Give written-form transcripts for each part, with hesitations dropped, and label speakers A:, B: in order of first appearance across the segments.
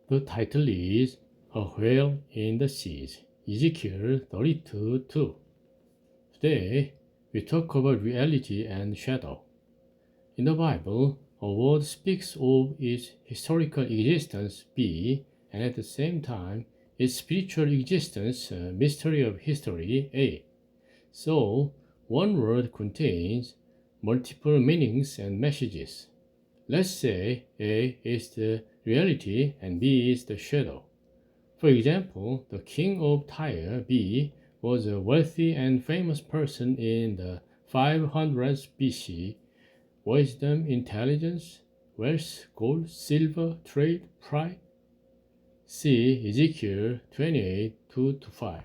A: The title is A Whale in the Seas, Ezekiel 32:2. Today, we talk about reality and shadow. In the Bible, a word speaks of its historical existence, B, and at the same time, its spiritual existence, mystery of history, A. So, one word contains multiple meanings and messages. Let's say A is the reality and B is the shadow. For example, the king of Tyre, B, was a wealthy and famous person in the 500s BC. Wisdom, intelligence, wealth, gold, silver, trade, pride. See Ezekiel 28 2-5.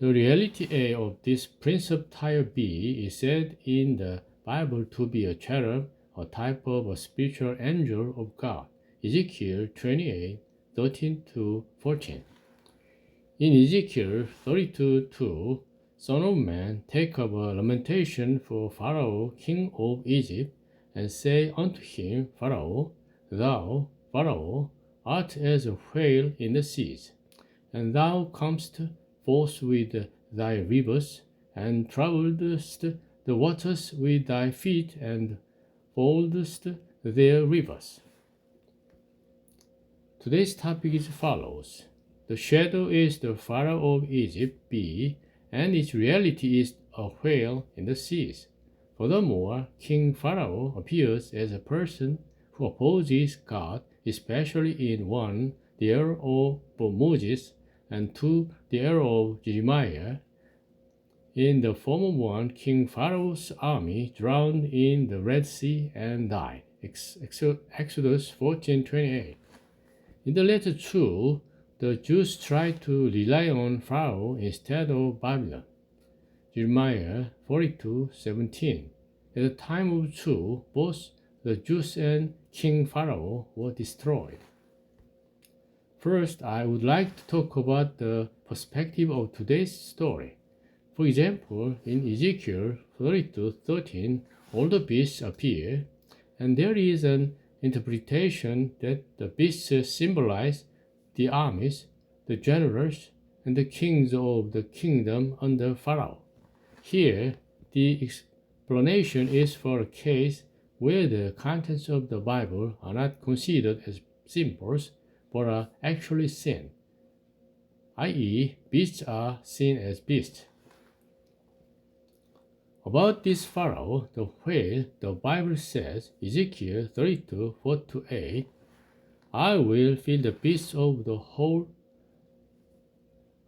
A: The reality A of this prince of Tyre B is said in the Bible to be a cherub, a type of a spiritual angel of God. Ezekiel 28 13-14. In Ezekiel 32:2, Son of man, take up a lamentation for Pharaoh, king of Egypt, and say unto him, Pharaoh, thou, Pharaoh, art as a whale in the seas, and thou comest forth with thy rivers, and travellest the waters with thy feet, and foldest their rivers. Today's topic is follows. The shadow is the Pharaoh of Egypt, B, and its reality is a whale in the seas. Furthermore, King Pharaoh appears as a person who opposes God, especially in 1. The error of Moses, and 2. The error of Jeremiah. In the former one, King Pharaoh's army drowned in the Red Sea and died. Exodus 14:28. In the latter two, the Jews tried to rely on Pharaoh instead of Babylon. Jeremiah 42:17. At the time of two, both the Jews and King Pharaoh were destroyed. First, I would like to talk about the perspective of today's story. For example, in Ezekiel 32:13, all the beasts appear, and there is an interpretation that the beasts symbolize the armies, the generals, and the kings of the kingdom under Pharaoh. Here, the explanation is for a case where the contents of the Bible are not considered as symbols, but are actually seen, i.e., beasts are seen as beasts. About this Pharaoh, the whale, the Bible says, Ezekiel 32:4-8, I will fill the beasts of the whole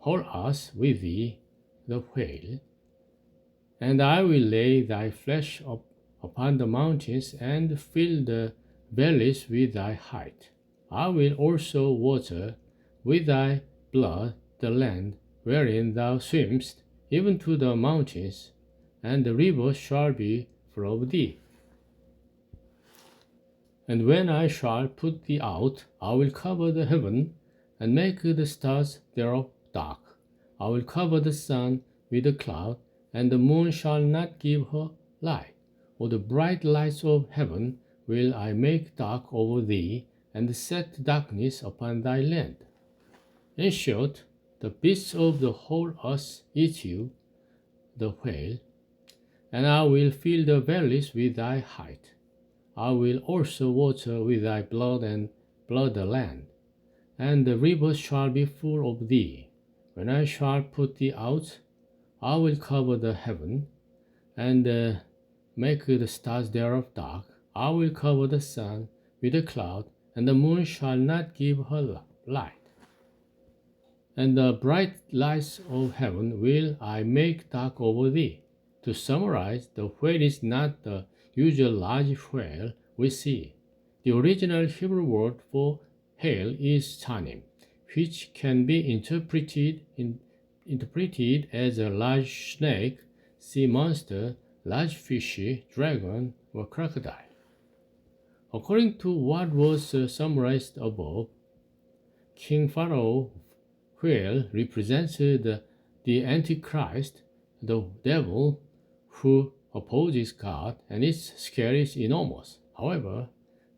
A: earth with thee, the whale, and I will lay thy flesh upon the mountains and fill the valleys with thy height. I will also water with thy blood the land wherein thou swimmest, even to the mountains, and the rivers shall be full of thee. And when I shall put thee out, I will cover the heaven, and make the stars thereof dark. I will cover the sun with a cloud, and the moon shall not give her light. All the bright lights of heaven will I make dark over thee, and set darkness upon thy land. In short, the beasts of the whole earth eat you, the whale, and I will fill the valleys with thy height. I will also water with thy blood and blood the land, and the rivers shall be full of thee. When I shall put thee out, I will cover the heaven, and make the stars thereof dark. I will cover the sun with a cloud, and the moon shall not give her light. And the bright lights of heaven will I make dark over thee. To summarize, the whale is not the usual large whale we see. The original Hebrew word for whale is tanim, which can be interpreted as a large snake, sea monster, large fish, dragon, or crocodile. According to what was summarized above, King Pharaoh whale represents the Antichrist, the devil, who opposes God, and its scale is enormous. However,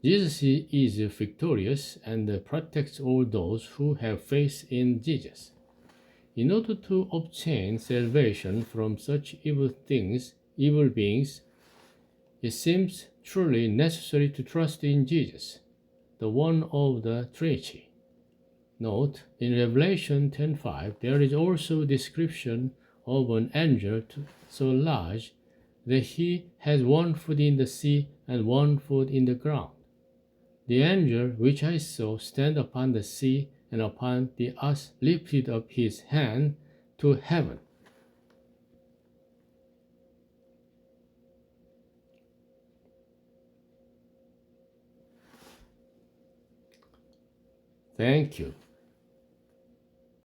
A: Jesus is victorious and protects all those who have faith in Jesus. In order to obtain salvation from such evil beings, it seems truly necessary to trust in Jesus, the one of the Trinity. Note, in Revelation 10:5, there is also a description of an angel so large that he has one foot in the sea and one foot in the ground. The angel which I saw stand upon the sea and upon the earth lifted up his hand to heaven. Thank you.